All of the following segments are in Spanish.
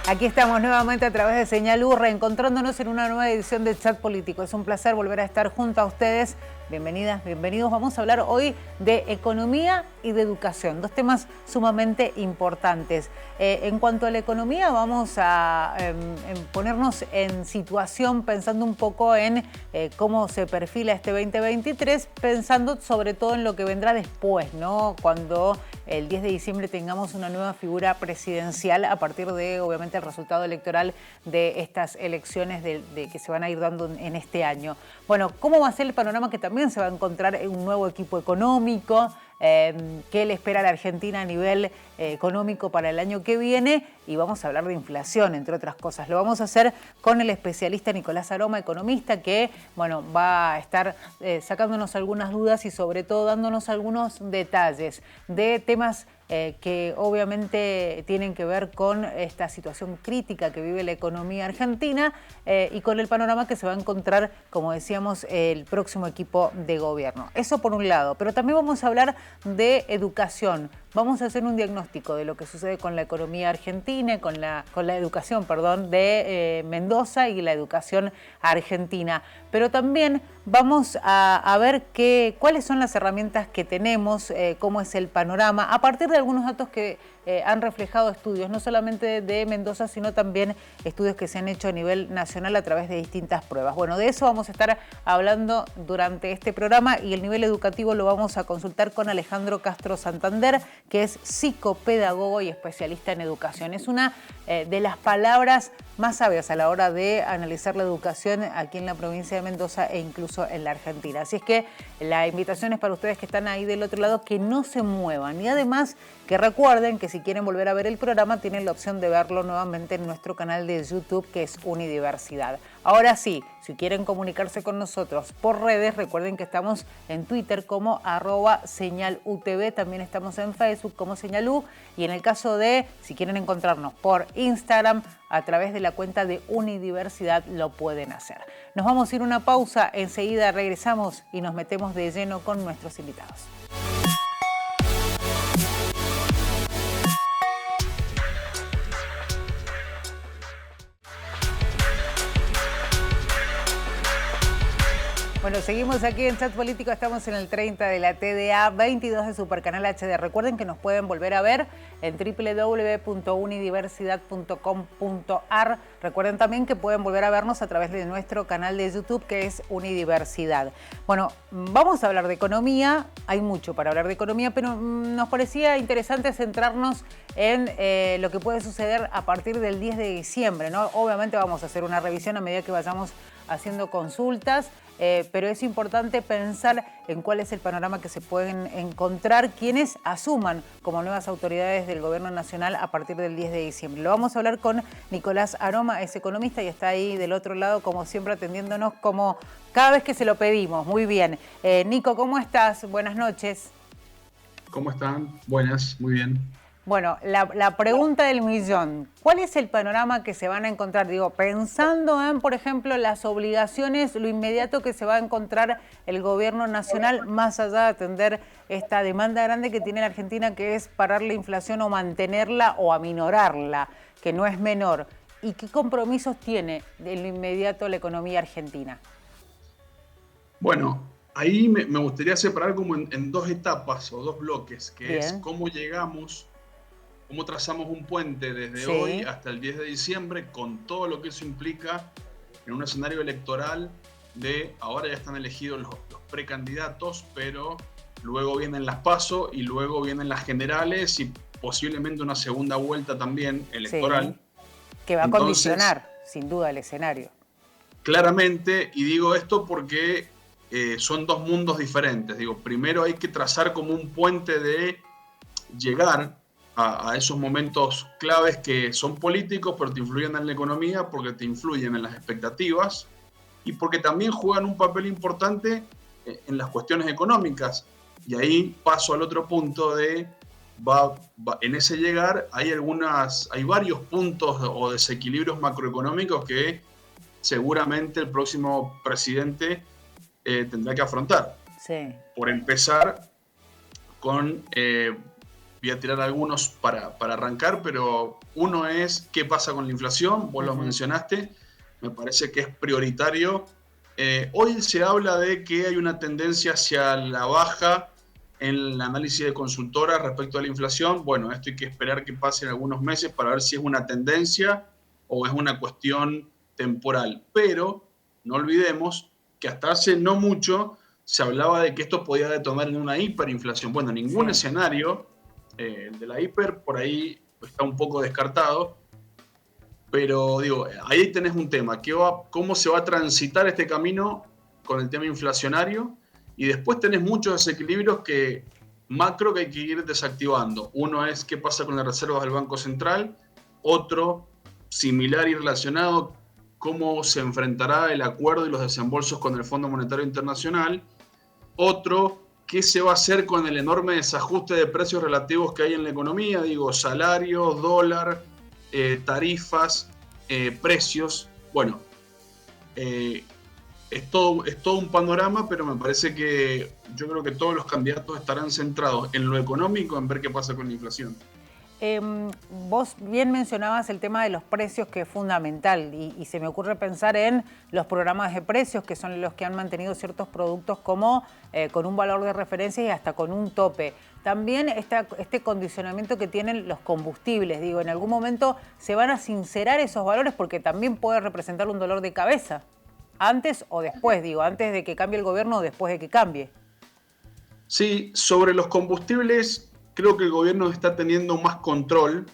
Aquí estamos nuevamente a través de Señal U, reencontrándonos en una nueva edición de Chat Político. Es un placer volver a estar junto a ustedes. Bienvenidas, bienvenidos. Vamos a hablar hoy de economía y de educación, dos temas sumamente importantes. En cuanto a la economía, vamos a ponernos en situación pensando un poco en cómo se perfila este 2023, pensando sobre todo en lo que vendrá después, ¿no? Cuando el 10 de diciembre tengamos una nueva figura presidencial a partir de, obviamente, el resultado electoral de estas elecciones que se van a ir dando en este año. Bueno, ¿cómo va a ser el panorama que también se va a encontrar en un nuevo equipo económico? ¿Qué le espera a la Argentina a nivel económico para el año que viene? Y vamos a hablar de inflación, entre otras cosas. Lo vamos a hacer con el especialista Nicolás Aroma, economista, que bueno, va a estar sacándonos algunas dudas y sobre todo dándonos algunos detalles de temas que obviamente tienen que ver con esta situación crítica que vive la economía argentina y con el panorama que se va a encontrar, como decíamos, el próximo equipo de gobierno. Eso por un lado, pero también vamos a hablar de educación. Vamos a hacer un diagnóstico de lo que sucede con la economía argentina, con la educación, perdón, de Mendoza y la educación argentina. Pero también vamos a ver cuáles son las herramientas que tenemos, cómo es el panorama, a partir de algunos datos que han reflejado estudios, no solamente de Mendoza, sino también estudios que se han hecho a nivel nacional a través de distintas pruebas. Bueno, de eso vamos a estar hablando durante este programa y el nivel educativo lo vamos a consultar con Alejandro Castro Santander, que es psicopedagogo y especialista en educación. Es una de las palabras más sabias a la hora de analizar la educación aquí en la provincia de Mendoza e incluso en la Argentina. Así es que la invitación es para ustedes que están ahí del otro lado, que no se muevan. Y además que recuerden que si quieren volver a ver el programa tienen la opción de verlo nuevamente en nuestro canal de YouTube, que es Unidiversidad. Ahora sí, si quieren comunicarse con nosotros por redes, recuerden que estamos en Twitter como @señalutv, también estamos en Facebook como Señalú, y en el caso de, si quieren encontrarnos por Instagram, a través de la cuenta de Unidiversidad lo pueden hacer. Nos vamos a ir a una pausa, enseguida regresamos y nos metemos de lleno con nuestros invitados. Bueno, seguimos aquí en Chat Político, estamos en el 30 de la TDA, 22 de Supercanal HD. Recuerden que nos pueden volver a ver en www.unidiversidad.com.ar. Recuerden también que pueden volver a vernos a través de nuestro canal de YouTube, que es Unidiversidad. Bueno, vamos a hablar de economía, hay mucho para hablar de economía, pero nos parecía interesante centrarnos en lo que puede suceder a partir del 10 de diciembre, ¿no? Obviamente vamos a hacer una revisión a medida que vayamos haciendo consultas, pero es importante pensar en cuál es el panorama que se pueden encontrar quienes asuman como nuevas autoridades del gobierno nacional a partir del 10 de diciembre. Lo vamos a hablar con Nicolás Aroma, es economista y está ahí del otro lado, como siempre, atendiéndonos como cada vez que se lo pedimos. Muy bien. Nico, ¿cómo estás? Buenas noches. ¿Cómo están? Buenas, muy bien. Bueno, la pregunta del millón, ¿cuál es el panorama que se van a encontrar? Digo, pensando en, por ejemplo, las obligaciones, lo inmediato que se va a encontrar el gobierno nacional, más allá de atender esta demanda grande que tiene la Argentina, que es parar la inflación o mantenerla o aminorarla, que no es menor. ¿Y qué compromisos tiene en lo inmediato la economía argentina? Bueno, ahí me gustaría separar como en dos etapas o dos bloques, que es Bien. cómo trazamos un puente desde hoy Sí. hasta el 10 de diciembre, con todo lo que eso implica en un escenario electoral de, ahora ya están elegidos los precandidatos, pero luego vienen las PASO y luego vienen las generales y posiblemente una segunda vuelta también Sí. electoral. Que va a Entonces, condicionar, sin duda, el escenario. claramente, y digo esto porque son dos mundos diferentes. Digo, primero hay que trazar como un puente de llegar a esos momentos claves que son políticos, pero te influyen en la economía porque te influyen en las expectativas y porque también juegan un papel importante en las cuestiones económicas. Y ahí paso al otro punto de, en ese llegar hay varios puntos o desequilibrios macroeconómicos que seguramente el próximo presidente tendrá que afrontar. Sí. Por empezar con voy a tirar algunos para arrancar, pero uno es qué pasa con la inflación, vos lo mencionaste, me parece que es prioritario. Hoy se habla de que hay una tendencia hacia la baja en el análisis de consultoras respecto a la inflación. Bueno, esto hay que esperar que pasen algunos meses para ver si es una tendencia o es una cuestión temporal. Pero no olvidemos que hasta hace no mucho se hablaba de que esto podía detonar en una hiperinflación. Bueno, ningún escenario, el de la hiper, por ahí está un poco descartado, pero digo, ahí tenés un tema, cómo se va a transitar este camino con el tema inflacionario, y después tenés muchos desequilibrios macro que hay que ir desactivando. Uno es qué pasa con las reservas del Banco Central, otro similar y relacionado, cómo se enfrentará el acuerdo y los desembolsos con el Fondo Monetario Internacional. Otro, ¿qué se va a hacer con el enorme desajuste de precios relativos que hay en la economía? Digo, salarios, dólar, tarifas, precios. Bueno, es todo un panorama, pero me parece que yo creo que todos los candidatos estarán centrados en lo económico, en ver qué pasa con la inflación. Vos bien mencionabas el tema de los precios, que es fundamental, y se me ocurre pensar en los programas de precios, que son los que han mantenido ciertos productos como con un valor de referencia y hasta con un tope. También este condicionamiento que tienen los combustibles, digo, en algún momento se van a sincerar esos valores porque también puede representar un dolor de cabeza, antes o después, digo, antes de que cambie el gobierno o después de que cambie. Sí, sobre los combustibles, creo que el gobierno está teniendo más control.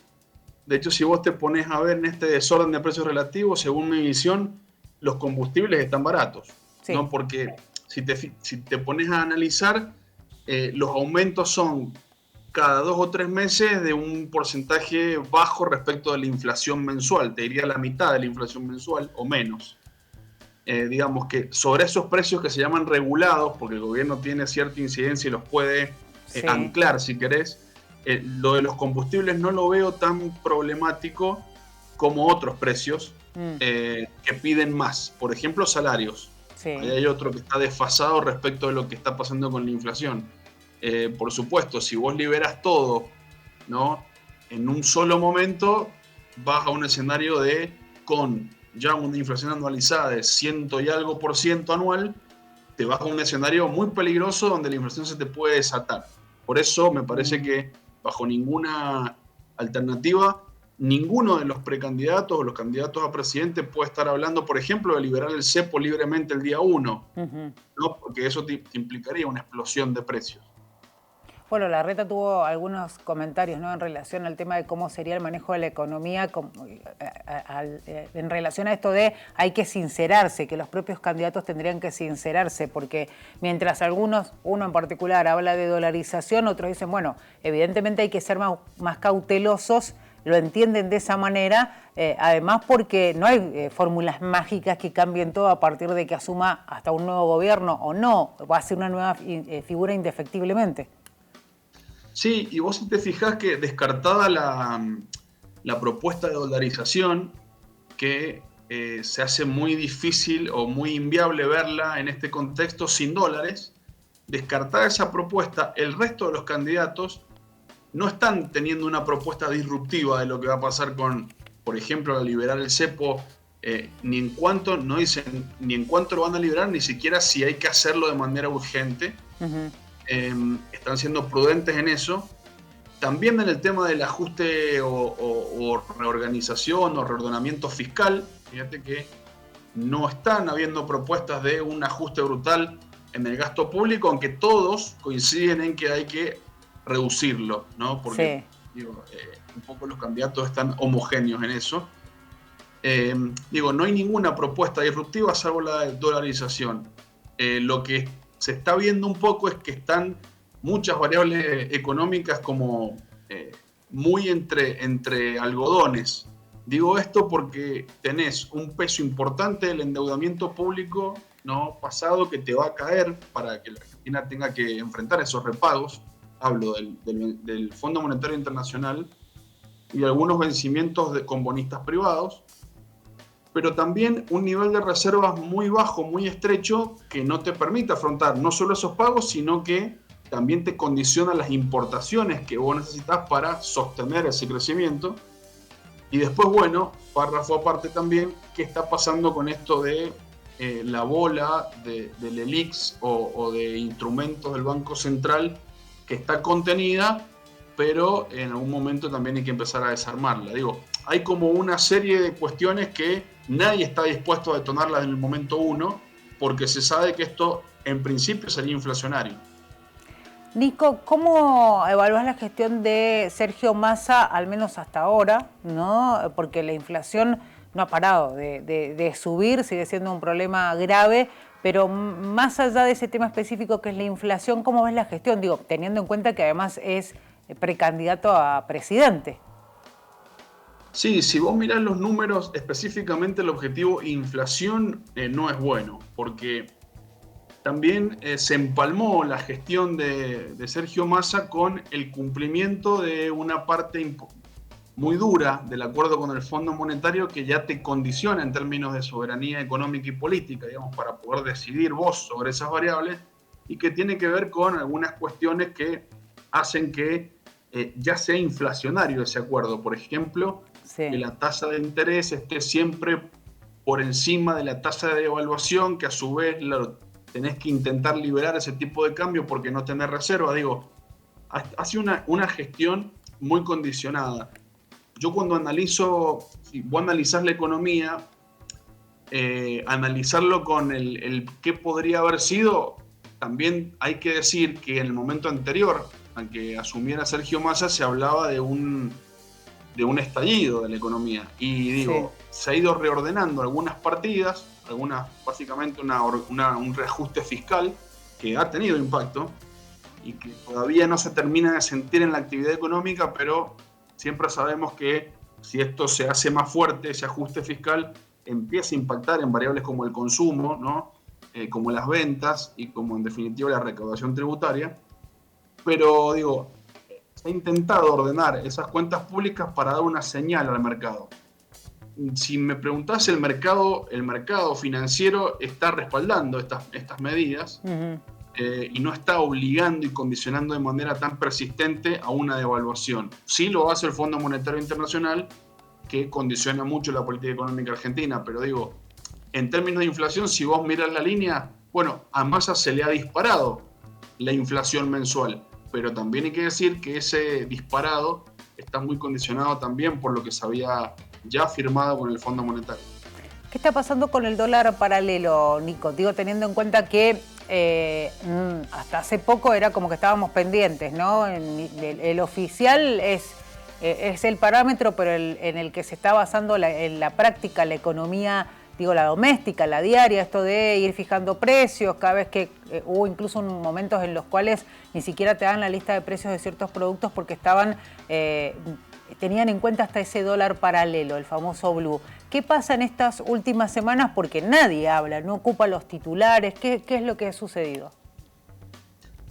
De hecho, si vos te pones a ver en este desorden de precios relativos, según mi visión, los combustibles están baratos. Sí. ¿No? Porque si te pones a analizar, los aumentos son cada 2 o 3 meses de un porcentaje bajo respecto de la inflación mensual. Te diría la mitad de la inflación mensual o menos. Digamos que sobre esos precios que se llaman regulados, porque el gobierno tiene cierta incidencia y los puede anclar si querés, lo de los combustibles no lo veo tan problemático como otros precios que piden más. Por ejemplo, salarios. Sí. Ahí hay otro que está desfasado respecto de lo que está pasando con la inflación. Por supuesto, si vos liberas todo, ¿no?, en un solo momento, vas a un escenario con ya una inflación anualizada de 100 y algo % anual, te vas a un escenario muy peligroso donde la inflación se te puede desatar. Por eso me parece que bajo ninguna alternativa, ninguno de los precandidatos o los candidatos a presidente puede estar hablando, por ejemplo, de liberar el cepo libremente el día 1, ¿no? Porque eso te implicaría una explosión de precios. Bueno, Larreta tuvo algunos comentarios, ¿no?, en relación al tema de cómo sería el manejo de la economía en relación a esto de hay que sincerarse, que los propios candidatos tendrían que sincerarse, porque mientras uno en particular habla de dolarización, otros dicen, bueno, evidentemente hay que ser más cautelosos, lo entienden de esa manera, además porque no hay fórmulas mágicas que cambien todo a partir de que asuma hasta un nuevo gobierno o no, va a ser una nueva figura indefectiblemente. Sí, y vos si te fijás que descartada la propuesta de dolarización, que se hace muy difícil o muy inviable verla en este contexto sin dólares, descartada esa propuesta, el resto de los candidatos no están teniendo una propuesta disruptiva de lo que va a pasar con, por ejemplo, al liberar el cepo, no dicen ni en cuánto lo van a liberar, ni siquiera si hay que hacerlo de manera urgente. Están siendo prudentes en eso. También en el tema del ajuste o reorganización o reordenamiento fiscal, fíjate que no están habiendo propuestas de un ajuste brutal en el gasto público, aunque todos coinciden en que hay que reducirlo, ¿no? Porque un poco los candidatos están homogéneos en eso. No hay ninguna propuesta disruptiva salvo la de dolarización. Lo que se está viendo un poco es que están muchas variables económicas como muy entre algodones. Digo esto porque tenés un peso importante del endeudamiento público, ¿no?, pasado, que te va a caer para que la Argentina tenga que enfrentar esos repagos. Hablo del Fondo Monetario Internacional y algunos vencimientos con bonistas privados, pero también un nivel de reservas muy bajo, muy estrecho, que no te permite afrontar no solo esos pagos, sino que también te condiciona las importaciones que vos necesitas para sostener ese crecimiento. Y después, bueno, párrafo aparte también, ¿qué está pasando con esto de la bola del ELIX o de instrumentos del Banco Central que está contenida, pero en algún momento también hay que empezar a desarmarla? Digo, hay como una serie de cuestiones que nadie está dispuesto a detonarlas en el momento uno, porque se sabe que esto en principio sería inflacionario. Nico, ¿cómo evalúas la gestión de Sergio Massa, al menos hasta ahora, ¿no? Porque la inflación no ha parado de subir, sigue siendo un problema grave, pero más allá de ese tema específico que es la inflación, ¿cómo ves la gestión? Digo, teniendo en cuenta que además es precandidato a presidente. Sí, si vos mirás los números, específicamente el objetivo inflación no es bueno, porque también se empalmó la gestión de Sergio Massa con el cumplimiento de una parte muy dura del acuerdo con el Fondo Monetario que ya te condiciona en términos de soberanía económica y política, digamos, para poder decidir vos sobre esas variables, y que tiene que ver con algunas cuestiones que hacen que ya sea inflacionario ese acuerdo. Por ejemplo, Sí. que la tasa de interés esté siempre por encima de la tasa de devaluación, que a su vez tenés que intentar liberar ese tipo de cambio porque no tenés reserva. Digo, hace una gestión muy condicionada. Yo cuando analizo, si vos analizás la economía, analizarlo con el qué podría haber sido, también hay que decir que en el momento anterior a que asumiera Sergio Massa se hablaba de un estallido de la economía. Y digo, sí, se ha ido reordenando algunas partidas, básicamente un reajuste fiscal que ha tenido impacto y que todavía no se termina de sentir en la actividad económica, pero siempre sabemos que si esto se hace más fuerte, ese ajuste fiscal empieza a impactar en variables como el consumo, ¿no? Como las ventas y como en definitiva la recaudación tributaria. Pero digo, se ha intentado ordenar esas cuentas públicas para dar una señal al mercado. Si me preguntás, el mercado financiero está respaldando estas medidas y no está obligando y condicionando de manera tan persistente a una devaluación. Sí lo hace el Fondo Monetario Internacional, que condiciona mucho la política económica argentina, pero digo, en términos de inflación, si vos mirás la línea, bueno, a Massa se le ha disparado la inflación mensual, pero también hay que decir que ese disparado está muy condicionado también por lo que se había ya firmado con el Fondo Monetario. ¿Qué está pasando con el dólar paralelo, Nico? Digo, teniendo en cuenta que hasta hace poco era como que estábamos pendientes, ¿no? El oficial es el parámetro, pero en el que se está basando en la práctica la economía, digo, la doméstica, la diaria, esto de ir fijando precios, cada vez que hubo incluso momentos en los cuales ni siquiera te dan la lista de precios de ciertos productos porque tenían en cuenta hasta ese dólar paralelo, el famoso blue. ¿Qué pasa en estas últimas semanas? Porque nadie habla, no ocupa los titulares. ¿Qué es lo que ha sucedido?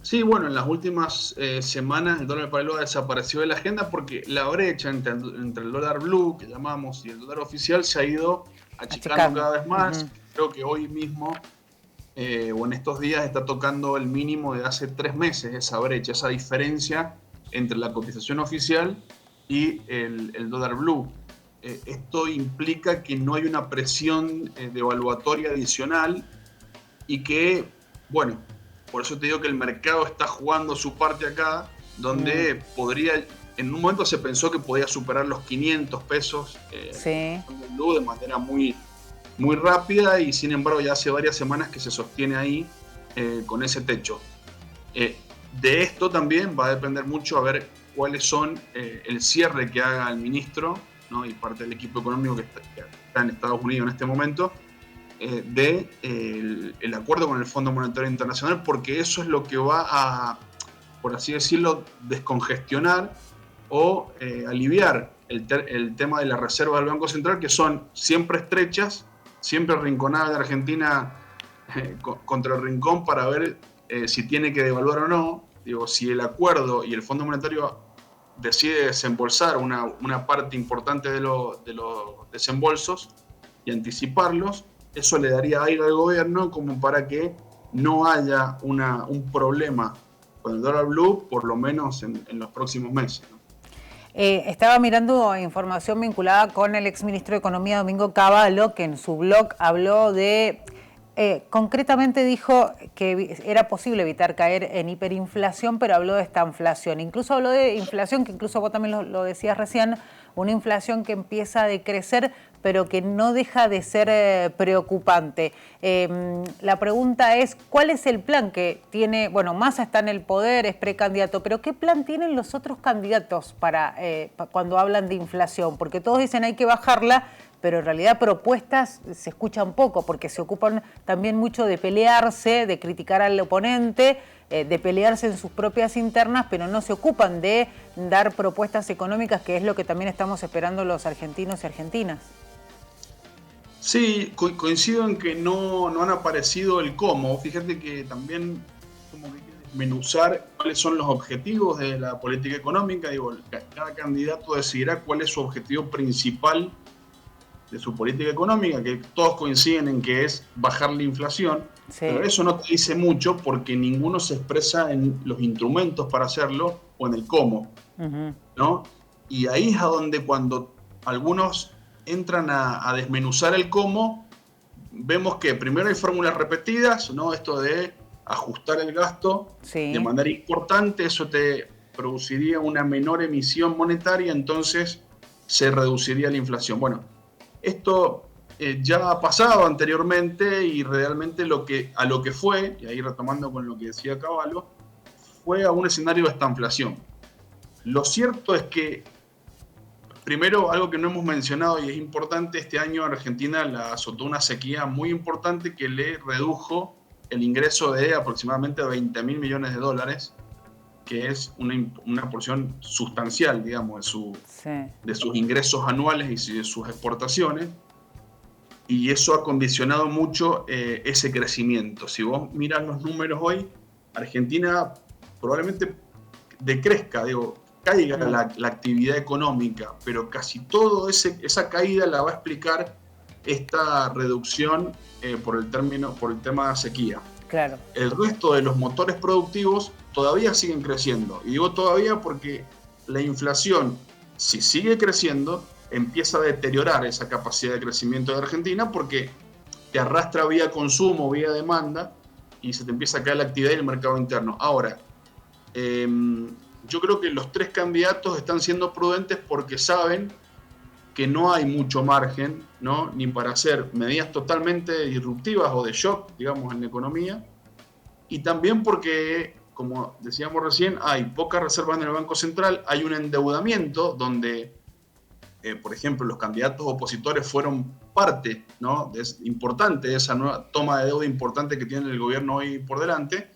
Sí, bueno, en las últimas semanas el dólar paralelo ha desaparecido de la agenda porque la brecha entre el dólar blue, que llamamos, y el dólar oficial se ha ido achicando cada vez más. Creo que hoy mismo o en estos días está tocando el mínimo de hace 3 meses esa brecha, esa diferencia entre la cotización oficial y el dólar blue. Esto implica que no hay una presión devaluatoria adicional y que, bueno, por eso te digo que el mercado está jugando su parte acá, donde podría, en un momento se pensó que podía superar los 500 pesos de blue de manera muy, muy rápida y sin embargo ya hace varias semanas que se sostiene ahí con ese techo. De esto también va a depender mucho a ver cuáles son el cierre que haga el ministro, ¿no? Y parte del equipo económico que está en Estados Unidos en este momento, el acuerdo con el Fondo Monetario Internacional, porque eso es lo que va a, por así decirlo, descongestionar o aliviar el tema de la reserva del Banco Central, que son siempre estrechas, siempre arrinconadas de Argentina contra el rincón para ver si tiene que devaluar o no. Digo, si el acuerdo y el Fondo Monetario decide desembolsar una parte importante de los desembolsos y anticiparlos, eso le daría aire al gobierno como para que no haya un problema con el dólar blue, por lo menos en los próximos meses, ¿no? Estaba mirando información vinculada con el exministro de Economía, Domingo Cavallo, que en su blog habló de, concretamente dijo que era posible evitar caer en hiperinflación, pero habló de estanflación. Incluso habló de inflación, que incluso vos también lo decías recién, una inflación que empieza a decrecer, pero que no deja de ser preocupante. La pregunta es, ¿cuál es el plan que tiene? Bueno, Massa está en el poder, es precandidato, pero ¿qué plan tienen los otros candidatos para cuando hablan de inflación? Porque todos dicen hay que bajarla, pero en realidad propuestas se escuchan poco, porque se ocupan también mucho de pelearse, de criticar al oponente, de pelearse en sus propias internas, pero no se ocupan de dar propuestas económicas, que es lo que también estamos esperando los argentinos y argentinas. Sí, coincido en que no han aparecido el cómo. Fíjate que también como que hay que desmenuzar cuáles son los objetivos de la política económica. Digo, cada candidato decidirá cuál es su objetivo principal de su política económica, que todos coinciden en que es bajar la inflación, sí. Pero eso no te dice mucho porque ninguno se expresa en los instrumentos para hacerlo o en el cómo, ¿no? Y ahí es a donde cuando algunos entran a desmenuzar el cómo, vemos que primero hay fórmulas repetidas, ¿no? Esto de ajustar el gasto de manera importante, eso te produciría una menor emisión monetaria, entonces se reduciría la inflación. Bueno, esto ya ha pasado anteriormente y realmente a lo que fue, y ahí retomando con lo que decía Cavallo, fue a un escenario de estanflación. Lo cierto es que, primero, algo que no hemos mencionado y es importante, este año Argentina la azotó una sequía muy importante que le redujo el ingreso de aproximadamente 20.000 millones de dólares, que es una porción sustancial, digamos, de sus ingresos anuales y de sus exportaciones, y eso ha condicionado mucho ese crecimiento. Si vos miras los números hoy, Argentina probablemente decrezca, caiga la actividad económica, pero casi todo esa caída la va a explicar esta reducción por el tema de sequía. Claro. El resto de los motores productivos todavía siguen creciendo. Y digo todavía porque la inflación, si sigue creciendo, empieza a deteriorar esa capacidad de crecimiento de Argentina porque te arrastra vía consumo, vía demanda, y se te empieza a caer la actividad y el mercado interno. Ahora, yo creo que los tres candidatos están siendo prudentes porque saben que no hay mucho margen, ¿no? Ni para hacer medidas totalmente disruptivas o de shock, digamos, en la economía, y también porque, como decíamos recién, hay pocas reservas en el Banco Central, hay un endeudamiento donde, por ejemplo, los candidatos opositores fueron parte, ¿no? importante de esa nueva toma de deuda importante que tiene el gobierno hoy por delante.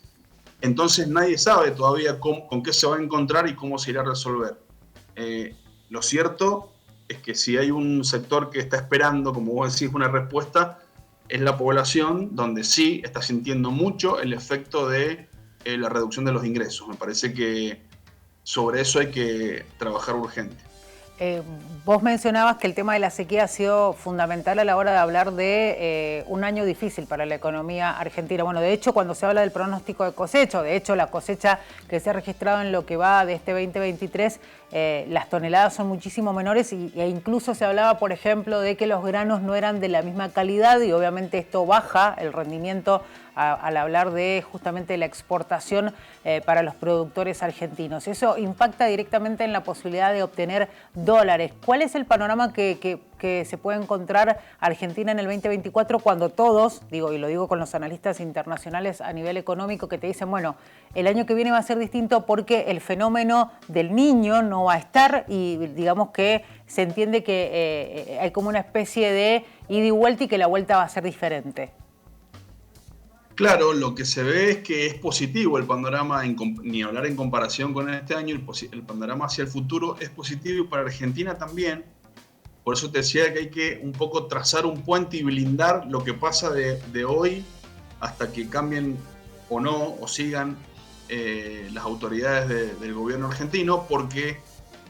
Entonces nadie sabe todavía con qué se va a encontrar y cómo se irá a resolver. Lo cierto es que si hay un sector que está esperando, como vos decís, una respuesta, es la población, donde sí está sintiendo mucho el efecto de la reducción de los ingresos. Me parece que sobre eso hay que trabajar urgente. Vos mencionabas que el tema de la sequía ha sido fundamental a la hora de hablar de un año difícil para la economía argentina. Bueno, de hecho, cuando se habla del pronóstico de cosecha, de hecho la cosecha que se ha registrado en lo que va de este 2023, las toneladas son muchísimo menores e incluso se hablaba, por ejemplo, de que los granos no eran de la misma calidad y obviamente esto baja el rendimiento al hablar de justamente la exportación para los productores argentinos. Eso impacta directamente en la posibilidad de obtener dólares. ¿Cuál es el panorama que se puede encontrar Argentina en el 2024 cuando todos, y lo digo con los analistas internacionales a nivel económico, que te dicen, bueno, el año que viene va a ser distinto porque el fenómeno del Niño no va a estar y digamos que se entiende que hay como una especie de ida y vuelta y que la vuelta va a ser diferente? Claro, lo que se ve es que es positivo el panorama, ni hablar en comparación con este año, el panorama hacia el futuro es positivo y para Argentina también. Por eso te decía que hay que un poco trazar un puente y blindar lo que pasa de hoy hasta que cambien o no, o sigan las autoridades del gobierno argentino, porque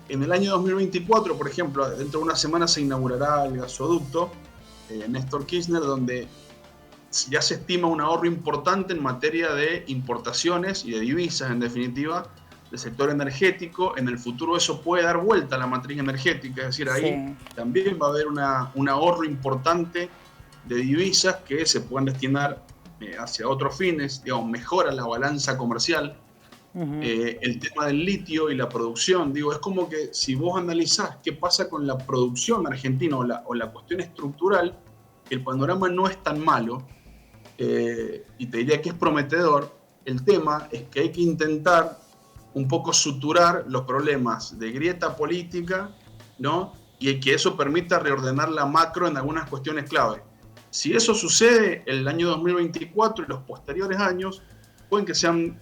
en el año 2024, por ejemplo, dentro de una semana se inaugurará el gasoducto Néstor Kirchner, donde ya se estima un ahorro importante en materia de importaciones y de divisas, en definitiva, del sector energético. En el futuro eso puede dar vuelta a la matriz energética, es decir, ahí también va a haber un ahorro importante de divisas que se pueden destinar hacia otros fines, digamos, mejora la balanza comercial. El tema del litio y la producción, digo, es como que si vos analizás qué pasa con la producción argentina o la cuestión estructural, el panorama no es tan malo, y te diría que es prometedor. El tema es que hay que intentar un poco suturar los problemas de grieta política, ¿no? Y que eso permita reordenar la macro en algunas cuestiones clave. Si eso sucede el año 2024 y los posteriores años, pueden que sean,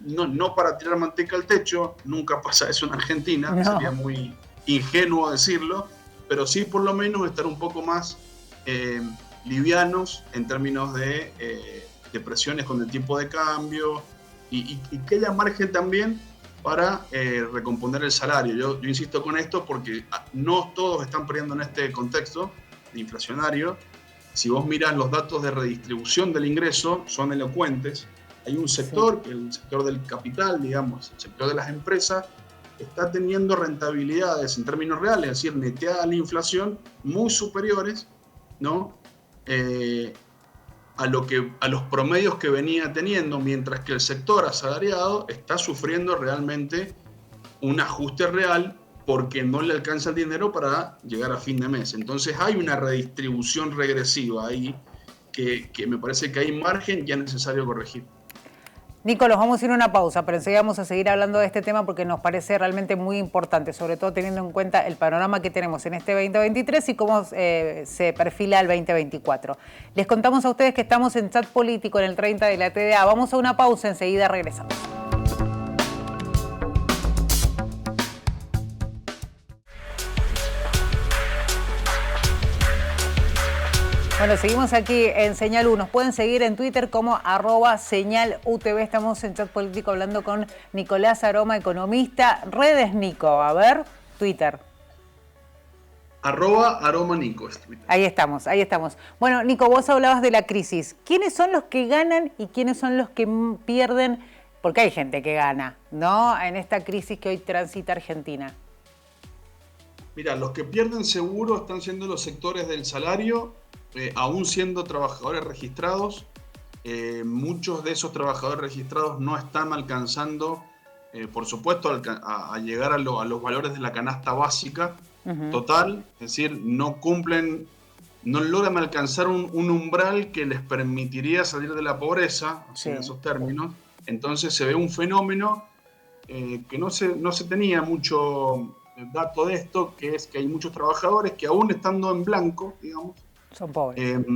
no para tirar manteca al techo, nunca pasa eso en Argentina, no. Sería muy ingenuo decirlo, pero sí por lo menos estar un poco más livianos en términos de presiones con el tipo de cambio y que haya margen también para recomponer el salario. Yo insisto con esto porque no todos están perdiendo en este contexto inflacionario. Si vos mirás los datos de redistribución del ingreso, son elocuentes. Hay un sector, que el sector del capital, digamos, el sector de las empresas, está teniendo rentabilidades en términos reales, es decir, neteada a la inflación, muy superiores, ¿no? A los promedios que venía teniendo, mientras que el sector asalariado está sufriendo realmente un ajuste real porque no le alcanza el dinero para llegar a fin de mes. Entonces hay una redistribución regresiva ahí que me parece que hay margen y es necesario corregir. Nico, nos vamos a ir a una pausa, pero enseguida vamos a seguir hablando de este tema porque nos parece realmente muy importante, sobre todo teniendo en cuenta el panorama que tenemos en este 2023 y cómo se perfila el 2024. Les contamos a ustedes que estamos en Chat Político en el 30 de la TDA. Vamos a una pausa, enseguida regresamos. Bueno, seguimos aquí en Señal U. Nos pueden seguir en Twitter como @SeñalUTV. Estamos en Chat Político hablando con Nicolás Aroma, economista. Redes, Nico. A ver, Twitter. @AromaNico es Twitter. Ahí estamos, ahí estamos. Bueno, Nico, vos hablabas de la crisis. ¿Quiénes son los que ganan y quiénes son los que pierden? Porque hay gente que gana, ¿no? En esta crisis que hoy transita Argentina. Mira, los que pierden seguro están siendo los sectores del salario, aún siendo trabajadores registrados. Muchos de esos trabajadores registrados no están alcanzando, por supuesto, a llegar a los valores de la canasta básica total, es decir, no logran alcanzar un umbral que les permitiría salir de la pobreza, en esos términos. Entonces se ve un fenómeno que no se tenía mucho dato de esto, que es que hay muchos trabajadores que aún estando en blanco, digamos, son pobres.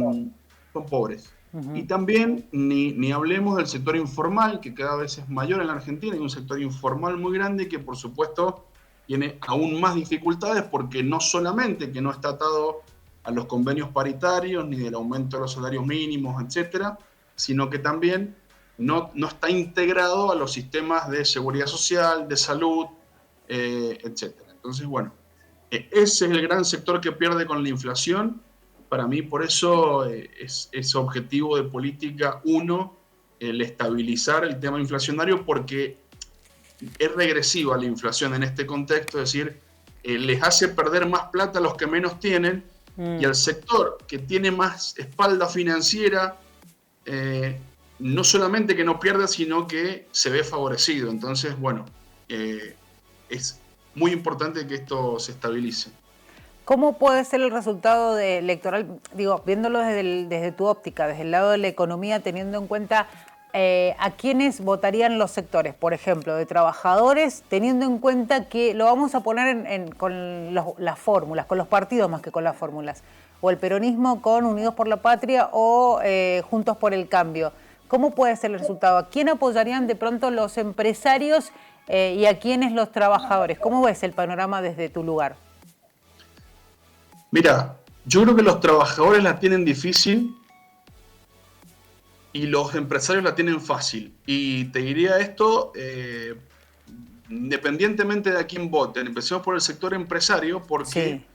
Son pobres. Y también ni hablemos del sector informal, que cada vez es mayor en la Argentina. Hay un sector informal muy grande que, por supuesto, tiene aún más dificultades porque no solamente que no está atado a los convenios paritarios ni del aumento de los salarios mínimos, etcétera, sino que también no está integrado a los sistemas de seguridad social, de salud, etcétera. Entonces, bueno, ese es el gran sector que pierde con la inflación. Para mí, por eso es objetivo de política uno, el estabilizar el tema inflacionario, porque es regresiva la inflación en este contexto, es decir, les hace perder más plata a los que menos tienen, y al sector que tiene más espalda financiera, no solamente que no pierde, sino que se ve favorecido. Entonces, bueno, es muy importante que esto se estabilice. ¿Cómo puede ser el resultado electoral? Digo, viéndolo desde tu óptica, desde el lado de la economía, teniendo en cuenta a quiénes votarían los sectores, por ejemplo, de trabajadores, teniendo en cuenta que lo vamos a poner con las fórmulas, con los partidos más que con las fórmulas, o el peronismo con Unidos por la Patria o Juntos por el Cambio. ¿Cómo puede ser el resultado? ¿A quién apoyarían de pronto los empresarios y a quiénes los trabajadores? ¿Cómo ves el panorama desde tu lugar? Mira, yo creo que los trabajadores la tienen difícil y los empresarios la tienen fácil. Y te diría esto, independientemente de a quién voten, empecemos por el sector empresario, porque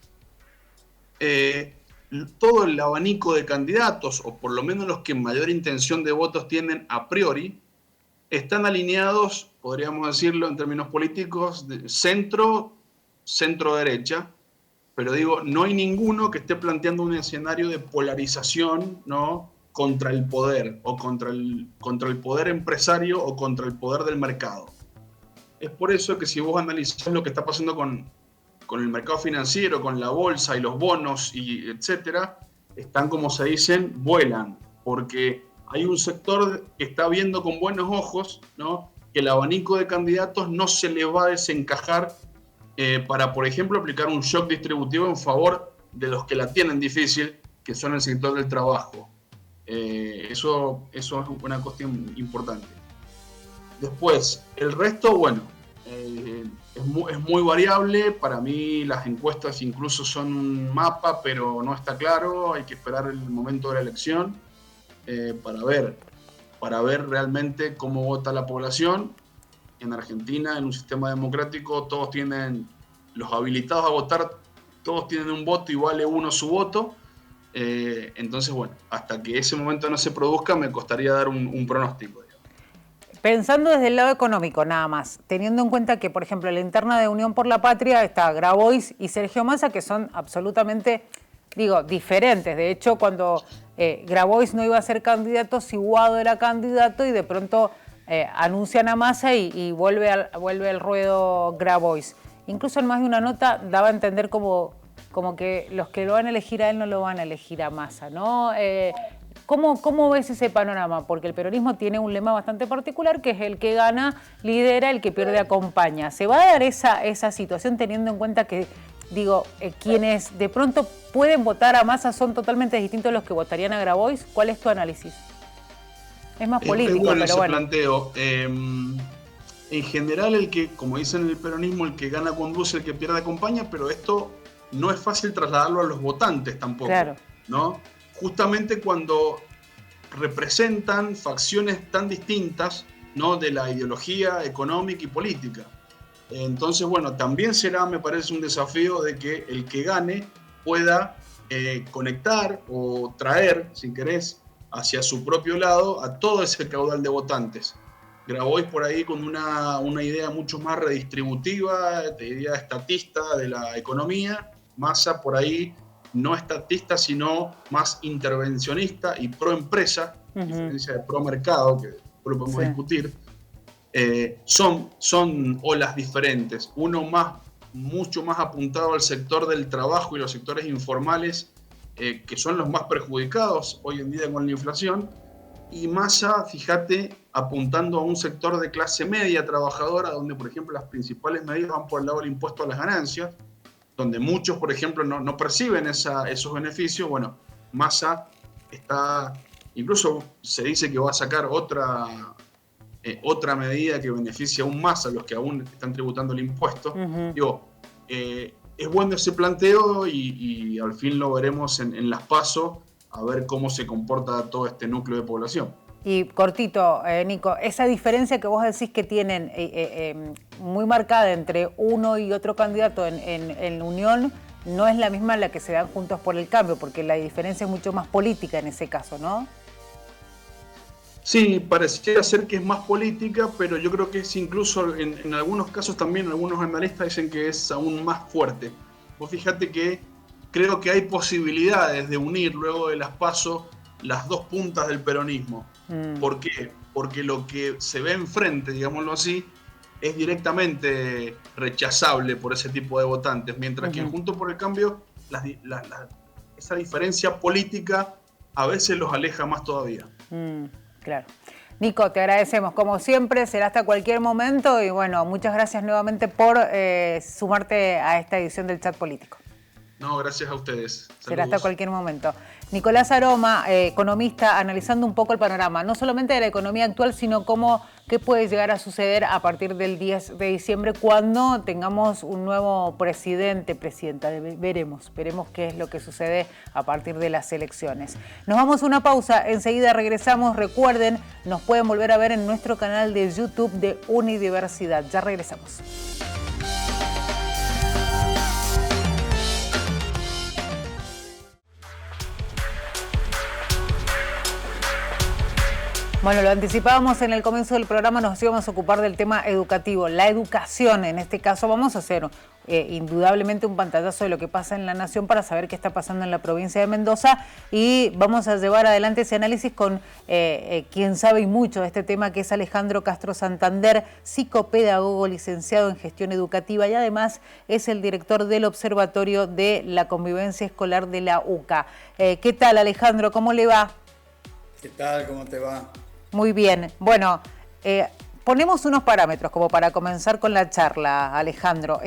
todo el abanico de candidatos, o por lo menos los que mayor intención de votos tienen a priori, están alineados, podríamos decirlo en términos políticos, de centro-derecha, pero digo, no hay ninguno que esté planteando un escenario de polarización, ¿no?, contra el poder, o contra el poder empresario, o contra el poder del mercado. Es por eso que si vos analizás lo que está pasando con el mercado financiero, con la bolsa y los bonos, y etcétera, están, como se dicen, vuelan, porque hay un sector que está viendo con buenos ojos, ¿no?, que el abanico de candidatos no se le va a desencajar para, por ejemplo, aplicar un shock distributivo en favor de los que la tienen difícil, que son el sector del trabajo. Eso es una cuestión importante. Después, el resto, bueno, es muy variable. Para mí las encuestas incluso son un mapa, pero no está claro. Hay que esperar el momento de la elección para ver realmente cómo vota la población. En Argentina, en un sistema democrático, los habilitados a votar, todos tienen un voto y vale uno su voto. Entonces, bueno, hasta que ese momento no se produzca, me costaría dar un pronóstico. Pensando desde el lado económico nada más, teniendo en cuenta que, por ejemplo, en la interna de Unión por la Patria está Grabois y Sergio Massa, que son absolutamente, diferentes. De hecho, cuando Grabois no iba a ser candidato, si Guado era candidato, y de pronto anuncian a Massa y vuelve al ruedo Grabois. Incluso en más de una nota daba a entender como que los que lo van a elegir a él no lo van a elegir a Massa, ¿no? ¿Cómo ves ese panorama? Porque el peronismo tiene un lema bastante particular, que es el que gana, lidera, el que pierde, acompaña. ¿Se va a dar esa situación teniendo en cuenta que, quienes de pronto pueden votar a Massa son totalmente distintos a los que votarían a Grabois? ¿Cuál es tu análisis? Es más político, es bueno pero ese bueno. planteo. En general, como dicen en el peronismo, el que gana conduce, el que pierde acompaña, pero esto no es fácil trasladarlo a los votantes tampoco, claro, ¿no? Justamente cuando representan facciones tan distintas, ¿no?, de la ideología económica y política. Entonces, bueno, también será, me parece, un desafío de que el que gane pueda conectar o traer, si querés, hacia su propio lado a todo ese caudal de votantes. Grabois por ahí con una idea mucho más redistributiva, de idea estatista de la economía. Massa por ahí no estatista, sino más intervencionista y pro empresa, a diferencia de pro mercado, que lo podemos discutir. Son olas diferentes. Uno mucho más apuntado al sector del trabajo y los sectores informales, que son los más perjudicados hoy en día con la inflación. Y Massa, fíjate, apuntando a un sector de clase media trabajadora, donde, por ejemplo, las principales medidas van por el lado del impuesto a las ganancias, donde muchos, por ejemplo, no perciben esos beneficios. Bueno, Massa está, incluso se dice que va a sacar otra medida que beneficia aún más a los que aún están tributando el impuesto. Es bueno ese planteo y al fin lo veremos en las PASO, a ver cómo se comporta todo este núcleo de población. Y cortito, Nico, esa diferencia que vos decís que tienen muy marcada entre uno y otro candidato en Unión, no es la misma la que se dan Juntos por el Cambio, porque la diferencia es mucho más política en ese caso, ¿no? Sí, pareciera ser que es más política, pero yo creo que es incluso, en algunos casos también, algunos analistas dicen que es aún más fuerte. Vos fíjate que creo que hay posibilidades de unir luego de las PASO las dos puntas del peronismo. ¿Por qué? Porque lo que se ve enfrente, digámoslo así, es directamente rechazable por ese tipo de votantes, mientras que Juntos por el Cambio, esa diferencia política a veces los aleja más todavía. Claro. Nico, te agradecemos. Como siempre, será hasta cualquier momento y bueno, muchas gracias nuevamente por sumarte a esta edición del Chat Político. No, gracias a ustedes. Saludos. Será hasta cualquier momento. Nicolás Aroma, economista, analizando un poco el panorama, no solamente de la economía actual, sino qué puede llegar a suceder a partir del 10 de diciembre cuando tengamos un nuevo presidenta. Veremos qué es lo que sucede a partir de las elecciones. Nos vamos a una pausa, enseguida regresamos. Recuerden, nos pueden volver a ver en nuestro canal de YouTube de Unidiversidad. Ya regresamos. Bueno, lo anticipábamos en el comienzo del programa, nos íbamos a ocupar del tema educativo, la educación. En este caso vamos a hacer indudablemente un pantallazo de lo que pasa en la nación para saber qué está pasando en la provincia de Mendoza, y vamos a llevar adelante ese análisis con quien sabe y mucho de este tema, que es Alejandro Castro Santander, psicopedagogo, licenciado en gestión educativa y además es el director del Observatorio de la Convivencia Escolar de la UCA. ¿Qué tal, Alejandro? ¿Cómo le va? ¿Qué tal? ¿Cómo te va? Muy bien. Bueno, ponemos unos parámetros como para comenzar con la charla, Alejandro.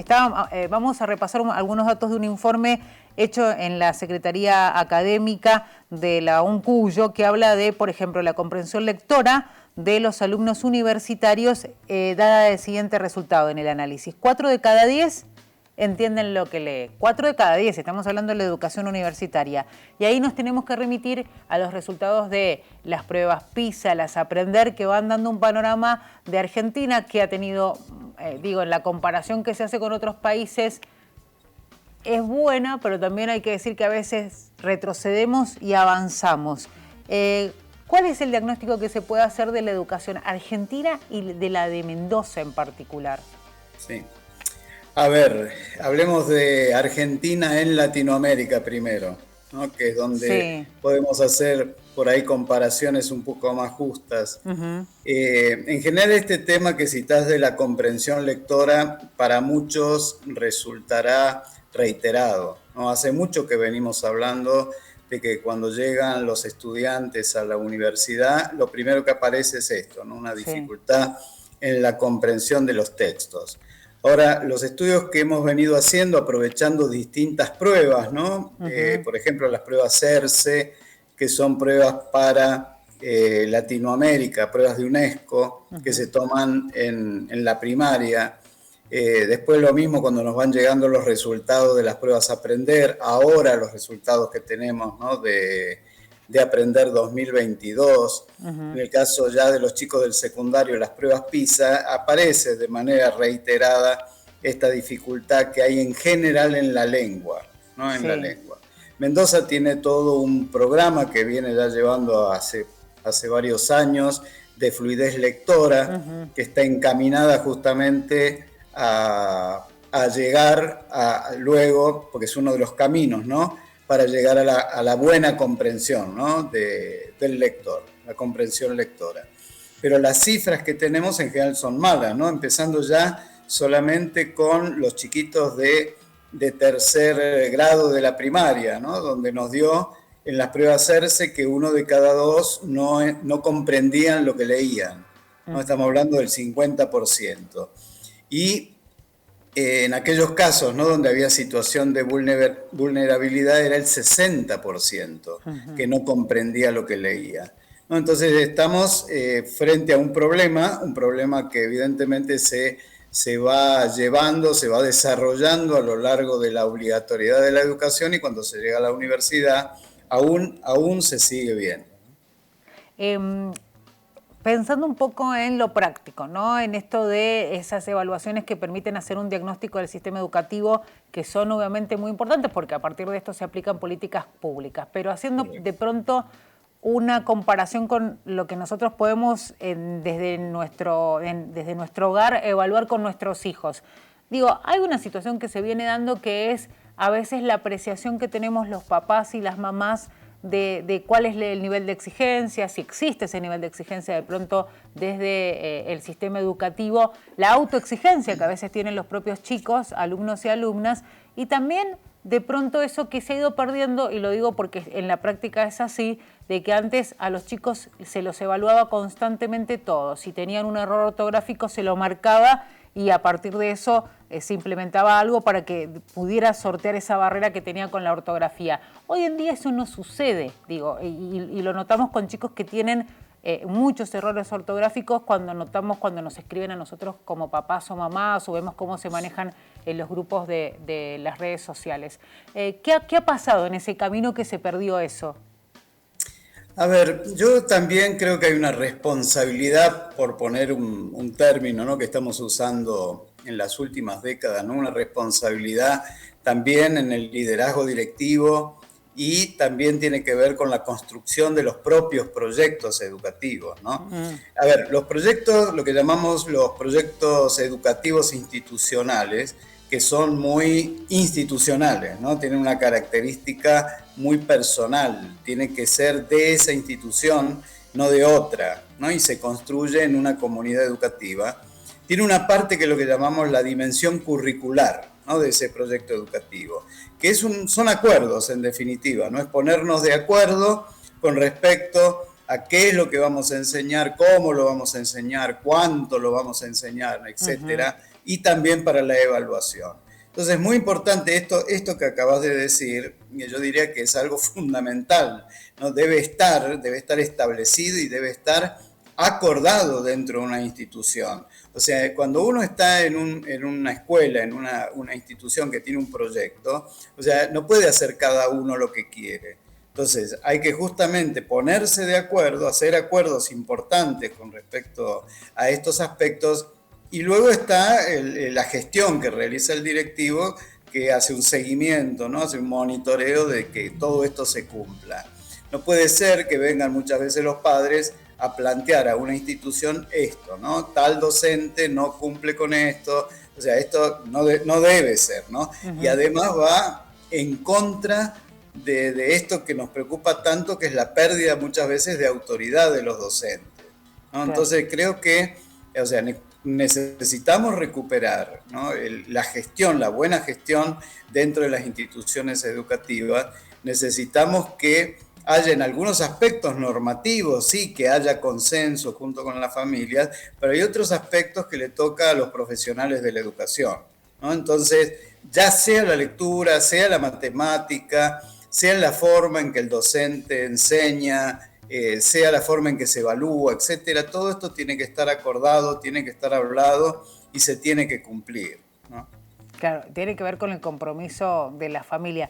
Vamos a repasar algunos datos de un informe hecho en la Secretaría Académica de la UNCUYO, que habla de, por ejemplo, la comprensión lectora de los alumnos universitarios, dada el siguiente resultado en el análisis. 4 de cada 10 entienden lo que lee. 4 de cada 10, estamos hablando de la educación universitaria. Y ahí nos tenemos que remitir a los resultados de las pruebas PISA, las Aprender, que van dando un panorama de Argentina que ha tenido, en la comparación que se hace con otros países, es buena, pero también hay que decir que a veces retrocedemos y avanzamos. ¿Cuál es el diagnóstico que se puede hacer de la educación argentina y de la de Mendoza en particular? Sí. A ver, hablemos de Argentina en Latinoamérica primero, ¿no? Que es donde podemos hacer por ahí comparaciones un poco más justas. Uh-huh. En general, este tema que citás de la comprensión lectora, para muchos resultará reiterado, ¿no? Hace mucho que venimos hablando de que cuando llegan los estudiantes a la universidad, lo primero que aparece es esto, ¿no? Una dificultad en la comprensión de los textos. Ahora, los estudios que hemos venido haciendo, aprovechando distintas pruebas, ¿no? Uh-huh. Por ejemplo, las pruebas CERCE, que son pruebas para Latinoamérica, pruebas de UNESCO, uh-huh, que se toman en la primaria. Después lo mismo cuando nos van llegando los resultados de las pruebas Aprender, ahora los resultados que tenemos, ¿no? de Aprender 2022. Uh-huh. En el caso ya de los chicos del secundario, las pruebas PISA, aparece de manera reiterada esta dificultad que hay en general en la lengua, ¿no? En la lengua. Mendoza tiene todo un programa que viene ya llevando hace varios años de fluidez lectora, uh-huh, que está encaminada justamente a llegar luego, porque es uno de los caminos, ¿no? Para llegar a la buena comprensión, ¿no? del lector, la comprensión lectora. Pero las cifras que tenemos en general son malas, ¿no? Empezando ya solamente con los chiquitos de tercer grado de la primaria, ¿no? Donde nos dio en las pruebas CERCE que 1 de cada 2 no comprendían lo que leían, ¿no? Estamos hablando del 50%. Y en aquellos casos, ¿no? Donde había situación de vulnerabilidad era el 60%, uh-huh, que no comprendía lo que leía, ¿no? Entonces estamos frente a un problema que evidentemente se va llevando, se va desarrollando a lo largo de la obligatoriedad de la educación, y cuando se llega a la universidad aún se sigue viendo. Pensando un poco en lo práctico, ¿no? En esto de esas evaluaciones que permiten hacer un diagnóstico del sistema educativo, que son obviamente muy importantes porque a partir de esto se aplican políticas públicas, pero haciendo de pronto una comparación con lo que nosotros podemos desde nuestro hogar evaluar con nuestros hijos. Digo, hay una situación que se viene dando que es a veces la apreciación que tenemos los papás y las mamás de cuál es el nivel de exigencia, si existe ese nivel de exigencia de pronto desde el sistema educativo, la autoexigencia que a veces tienen los propios chicos, alumnos y alumnas, y también de pronto eso que se ha ido perdiendo, y lo digo porque en la práctica es así, de que antes a los chicos se los evaluaba constantemente todo. Si tenían un error ortográfico se lo marcaba y a partir de eso se implementaba algo para que pudiera sortear esa barrera que tenía con la ortografía. Hoy en día eso no sucede, digo, y lo notamos con chicos que tienen muchos errores ortográficos cuando nos escriben a nosotros como papás o mamás, o vemos cómo se manejan en los grupos de las redes sociales. ¿Qué ha pasado en ese camino que se perdió eso? A ver, yo también creo que hay una responsabilidad, por poner un término, ¿no? Que estamos usando en las últimas décadas, ¿no? Una responsabilidad también en el liderazgo directivo y también tiene que ver con la construcción de los propios proyectos educativos, ¿no? A ver, los proyectos, lo que llamamos los proyectos educativos institucionales, que son muy institucionales, ¿no? Tienen una característica muy personal, tiene que ser de esa institución, no de otra, ¿no? Y se construye en una comunidad educativa. Tiene una parte que es lo que llamamos la dimensión curricular, ¿no? De ese proyecto educativo, que son acuerdos en definitiva, ¿no? Es ponernos de acuerdo con respecto a qué es lo que vamos a enseñar, cómo lo vamos a enseñar, cuánto lo vamos a enseñar, etcétera, y también para la evaluación. Entonces es muy importante esto que acabas de decir, y yo diría que es algo fundamental, ¿no? Debe estar establecido y debe estar acordado dentro de una institución. O sea, cuando uno está en una escuela, en una institución que tiene un proyecto, o sea, no puede hacer cada uno lo que quiere. Entonces, hay que justamente ponerse de acuerdo, hacer acuerdos importantes con respecto a estos aspectos, y luego está la gestión que realiza el directivo, que hace un seguimiento, ¿no? Hace un monitoreo de que todo esto se cumpla. No puede ser que vengan muchas veces los padres a plantear a una institución esto, ¿no? Tal docente no cumple con esto, o sea, esto no debe ser, ¿no? Y además va en contra de esto que nos preocupa tanto, que es la pérdida muchas veces de autoridad de los docentes, ¿no? Entonces creo que, o sea, necesitamos recuperar, ¿no? La gestión, la buena gestión dentro de las instituciones educativas. Necesitamos que haya en algunos aspectos normativos, sí, que haya consenso junto con las familias, pero hay otros aspectos que le toca a los profesionales de la educación, ¿no? Entonces, ya sea la lectura, sea la matemática, sea la forma en que el docente enseña, sea la forma en que se evalúa, etcétera, todo esto tiene que estar acordado, tiene que estar hablado y se tiene que cumplir, ¿no? Claro, tiene que ver con el compromiso de la familia.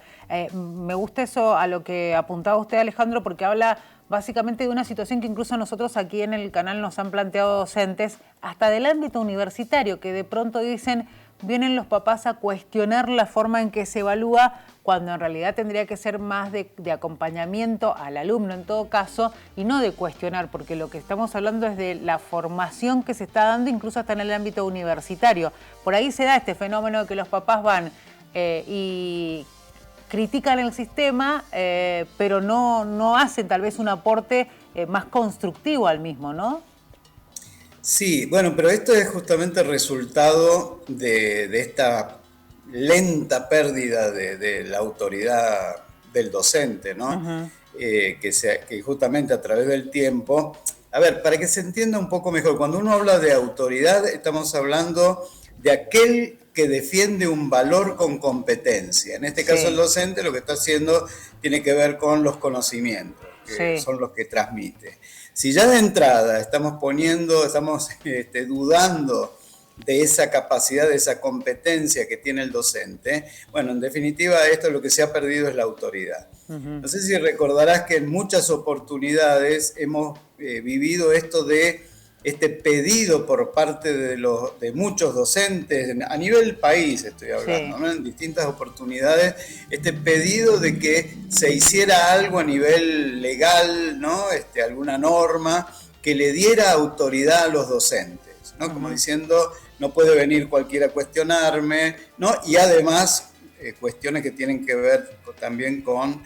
Me gusta eso a lo que apuntaba usted, Alejandro, porque habla básicamente de una situación que incluso nosotros aquí en el canal nos han planteado docentes, hasta del ámbito universitario, que de pronto dicen, vienen los papás a cuestionar la forma en que se evalúa, cuando en realidad tendría que ser más de acompañamiento al alumno en todo caso, y no de cuestionar, porque lo que estamos hablando es de la formación que se está dando incluso hasta en el ámbito universitario. Por ahí se da este fenómeno de que los papás van y critican el sistema, pero no hacen tal vez un aporte más constructivo al mismo, ¿no? Sí, bueno, pero esto es justamente el resultado de esta lenta pérdida de la autoridad del docente, ¿no? Que justamente a través del tiempo... A ver, para que se entienda un poco mejor, cuando uno habla de autoridad, estamos hablando de aquel que defiende un valor con competencia. En este caso, el docente lo que está haciendo tiene que ver con los conocimientos, que son los que transmite. Si ya de entrada estamos dudando de esa capacidad, de esa competencia que tiene el docente, bueno, en definitiva esto lo que se ha perdido es la autoridad. No sé si recordarás que en muchas oportunidades hemos vivido esto de este pedido por parte de muchos docentes, a nivel país estoy hablando, ¿no? En distintas oportunidades, este pedido de que se hiciera algo a nivel legal, ¿no? Alguna norma que le diera autoridad a los docentes, ¿no? Como diciendo, no puede venir cualquiera a cuestionarme, ¿no? Y además, cuestiones que tienen que ver también con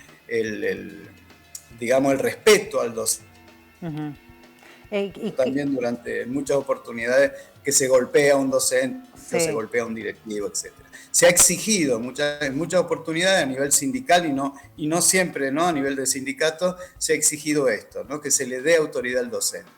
digamos, el respeto al docente. También durante muchas oportunidades que se golpea a un docente, que se golpea a un directivo, etc. Se ha exigido en muchas oportunidades a nivel sindical y no siempre, ¿no? A nivel de sindicato se ha exigido esto, ¿no? Que se le dé autoridad al docente.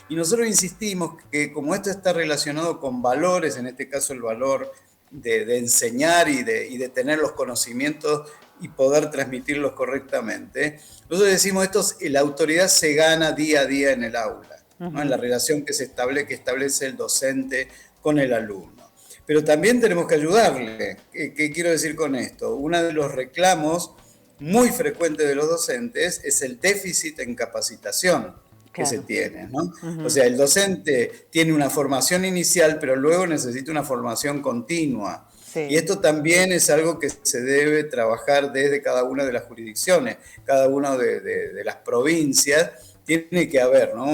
Y nosotros insistimos que como esto está relacionado con valores, en este caso el valor de enseñar y de tener los conocimientos y poder transmitirlos correctamente, nosotros decimos la autoridad se gana día a día en el aula, ¿no? En la relación que establece el docente con el alumno. Pero también tenemos que ayudarle. ¿Qué quiero decir con esto? Uno de los reclamos muy frecuentes de los docentes es el déficit en capacitación que se tiene, ¿no? O sea, el docente tiene una formación inicial, pero luego necesita una formación continua. Sí. Y esto también es algo que se debe trabajar desde cada una de las jurisdicciones, cada una de las provincias. Tiene que haber, ¿no?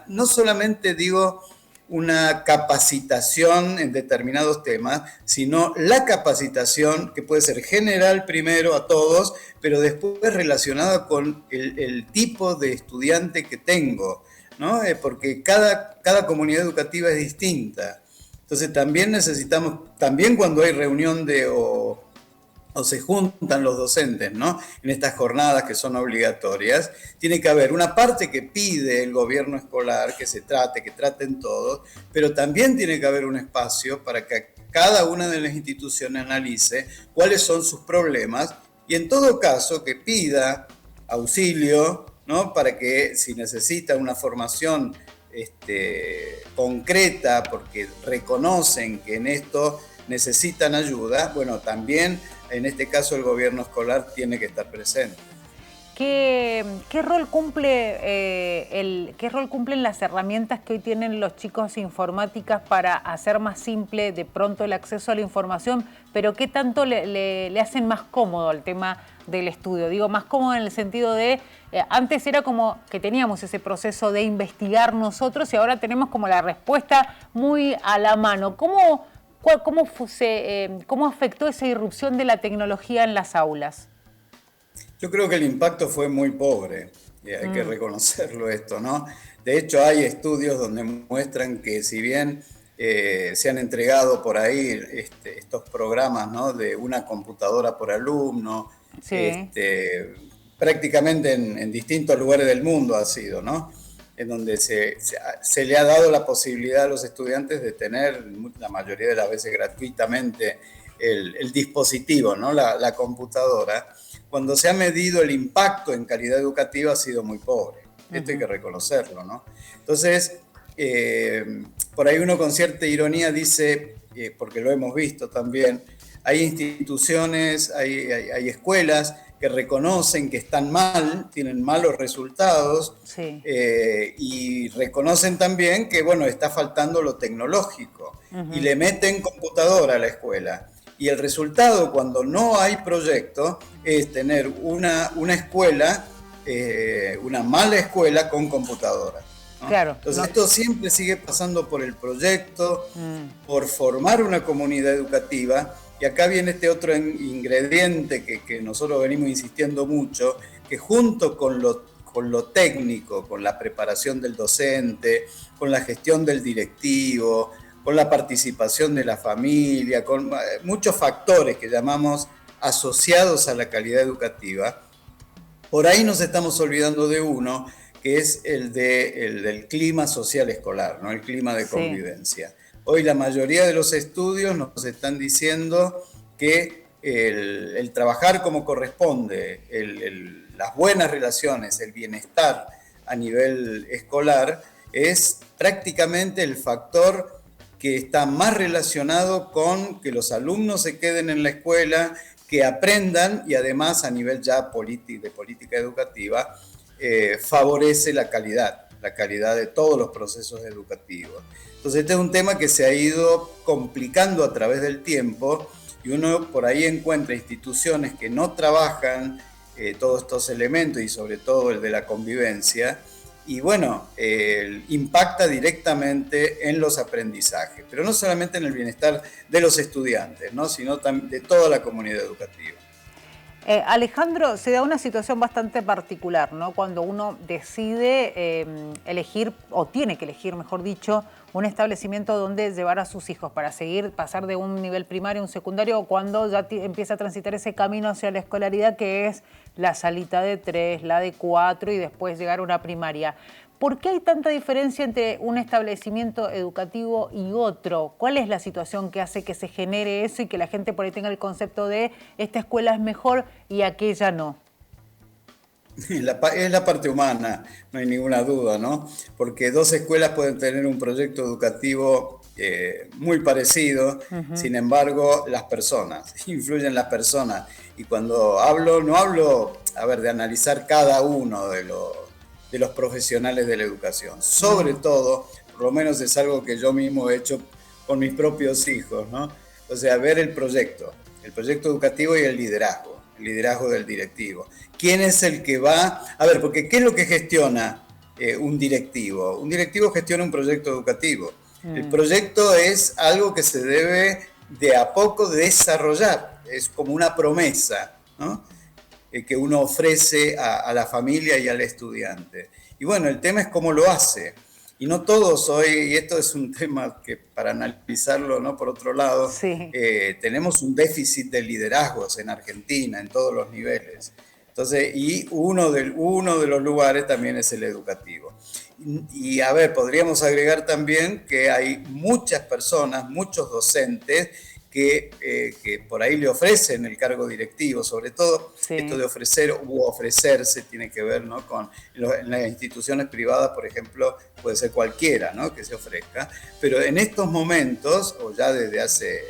No solamente digo una capacitación en determinados temas, sino la capacitación que puede ser general primero a todos, pero después relacionada con el tipo de estudiante que tengo, ¿no? Porque cada comunidad educativa es distinta. Entonces también necesitamos, también cuando hay reunión o se juntan los docentes, ¿no? En estas jornadas que son obligatorias, tiene que haber una parte que pide el gobierno escolar que traten todos, pero también tiene que haber un espacio para que cada una de las instituciones analice cuáles son sus problemas y en todo caso que pida auxilio, ¿no? Para que si necesita una formación concreta, porque reconocen que en esto necesitan ayuda, bueno, también en este caso el gobierno escolar tiene que estar presente. ¿Qué rol cumplen las herramientas que hoy tienen los chicos informáticas para hacer más simple de pronto el acceso a la información, pero qué tanto le hacen más cómodo al tema del estudio? Digo, más cómodo en el sentido de, antes era como que teníamos ese proceso de investigar nosotros y ahora tenemos como la respuesta muy a la mano. ¿Cómo afectó esa irrupción de la tecnología en las aulas? Yo creo que el impacto fue muy pobre, y hay que reconocerlo esto, ¿no? De hecho, hay estudios donde muestran que si bien se han entregado por ahí estos programas, ¿no? De una computadora por alumno, sí. Prácticamente en distintos lugares del mundo ha sido, ¿no? En donde se le ha dado la posibilidad a los estudiantes de tener, la mayoría de las veces gratuitamente, el dispositivo, ¿no? La computadora. Cuando se ha medido el impacto en calidad educativa ha sido muy pobre. Esto hay que reconocerlo, ¿no? Entonces, por ahí uno con cierta ironía dice, porque lo hemos visto también, hay instituciones, hay escuelas que reconocen que están mal, tienen malos resultados, sí. Y reconocen también que, bueno, está faltando lo tecnológico, y le meten computadora a la escuela. Y el resultado, cuando no hay proyecto, es tener una escuela, una mala escuela con computadora, ¿no? Claro. Entonces, esto siempre sigue pasando por el proyecto, por formar una comunidad educativa. Y acá viene este otro ingrediente que nosotros venimos insistiendo mucho, que junto con lo técnico, con la preparación del docente, con la gestión del directivo, con la participación de la familia, con muchos factores que llamamos asociados a la calidad educativa, por ahí nos estamos olvidando de uno, que es el del clima social escolar, ¿no? El clima de convivencia. Sí. Hoy la mayoría de los estudios nos están diciendo que el trabajar como corresponde, las buenas relaciones, el bienestar a nivel escolar, es prácticamente el factor que está más relacionado con que los alumnos se queden en la escuela, que aprendan y además a nivel ya de política educativa favorece la calidad de todos los procesos educativos. Entonces este es un tema que se ha ido complicando a través del tiempo y uno por ahí encuentra instituciones que no trabajan todos estos elementos y sobre todo el de la convivencia, y bueno, impacta directamente en los aprendizajes, pero no solamente en el bienestar de los estudiantes, ¿no? Sino también de toda la comunidad educativa. Alejandro, se da una situación bastante particular, ¿no? Cuando uno decide elegir, o tiene que elegir, mejor dicho, un establecimiento donde llevar a sus hijos para pasar de un nivel primario a un secundario, o cuando ya empieza a transitar ese camino hacia la escolaridad, que es la salita de 3, la de 4 y después llegar a una primaria. ¿Por qué hay tanta diferencia entre un establecimiento educativo y otro? ¿Cuál es la situación que hace que se genere eso y que la gente por ahí tenga el concepto de esta escuela es mejor y aquella no? Es la parte humana, no hay ninguna duda, ¿no? Porque dos escuelas pueden tener un proyecto educativo muy parecido, sin embargo, las personas, influyen las personas. Y cuando hablo, no hablo, de analizar cada uno de los profesionales de la educación. Sobre todo, por lo menos es algo que yo mismo he hecho con mis propios hijos, ¿no? O sea, ver el proyecto educativo y el liderazgo del directivo. ¿Quién es el que va? A ver, porque ¿qué es lo que gestiona un directivo? Un directivo gestiona un proyecto educativo. El proyecto es algo que se debe de a poco desarrollar, es como una promesa, ¿no? Que uno ofrece a la familia y al estudiante. Y bueno, el tema es cómo lo hace. Y no todos hoy, y esto es un tema que para analizarlo, ¿no? Por otro lado, sí. Tenemos un déficit de liderazgos en Argentina, en todos los niveles. Entonces, y uno de los lugares también es el educativo. Y a ver, podríamos agregar también que hay muchas personas, muchos docentes que por ahí le ofrecen el cargo directivo, sobre todo esto de ofrecer u ofrecerse tiene que ver, ¿no? En las instituciones privadas, por ejemplo, puede ser cualquiera, ¿no? Que se ofrezca, pero en estos momentos, o ya desde hace,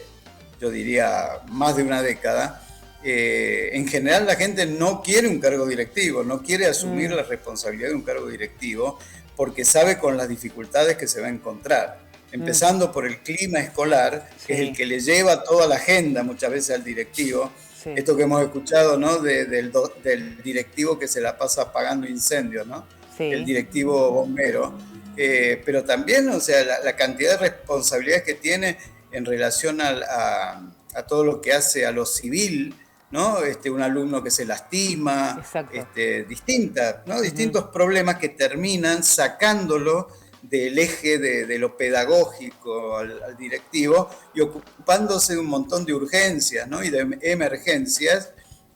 yo diría, más de una década, en general la gente no quiere un cargo directivo, no quiere asumir la responsabilidad de un cargo directivo porque sabe con las dificultades que se va a encontrar. Empezando por el clima escolar, que es el que le lleva toda la agenda muchas veces al directivo. Esto que hemos escuchado, ¿no? Del directivo que se la pasa apagando incendios, ¿no? El directivo bombero. Pero también, o sea, la cantidad de responsabilidades que tiene en relación a todo lo que hace a lo civil, ¿no? Un alumno que se lastima, distintos problemas que terminan sacándolo del eje de lo pedagógico al directivo y ocupándose de un montón de urgencias, ¿no? Y de emergencias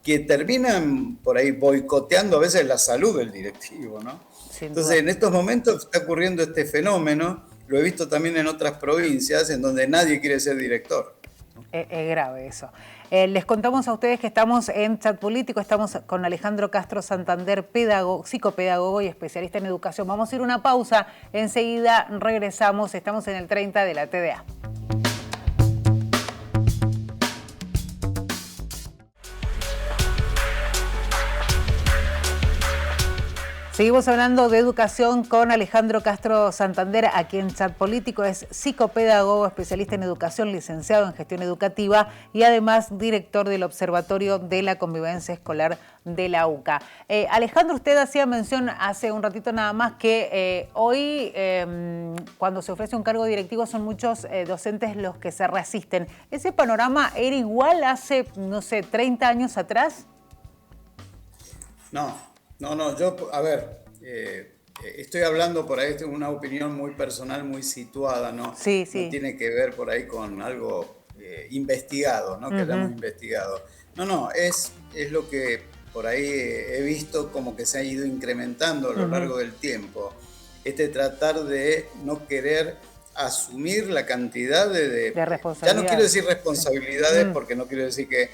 que terminan por ahí boicoteando a veces la salud del directivo, ¿no? Entonces, en estos momentos está ocurriendo este fenómeno, lo he visto también en otras provincias en donde nadie quiere ser director. Es grave eso. Les contamos a ustedes que estamos en Chat Político, estamos con Alejandro Castro Santander, psicopedagogo y especialista en educación. Vamos a ir a una pausa, enseguida regresamos, estamos en el 30 de la TDA. Seguimos hablando de educación con Alejandro Castro Santander, aquí en Chat Político. Es psicopedagogo, especialista en educación, licenciado en gestión educativa y además director del Observatorio de la Convivencia Escolar de la UCA. Alejandro, usted hacía mención hace un ratito nada más que hoy cuando se ofrece un cargo directivo son muchos docentes los que se resisten. ¿Ese panorama era igual hace, no sé, 30 años atrás? No, yo, a ver, estoy hablando por ahí, tengo una opinión muy personal, muy situada, ¿no? Sí. No tiene que ver por ahí con algo investigado, ¿no? Que hayamos investigado. No, es lo que por ahí he visto como que se ha ido incrementando a lo largo del tiempo. Tratar de no querer asumir la cantidad de responsabilidades. Ya no quiero decir responsabilidades porque no quiero decir que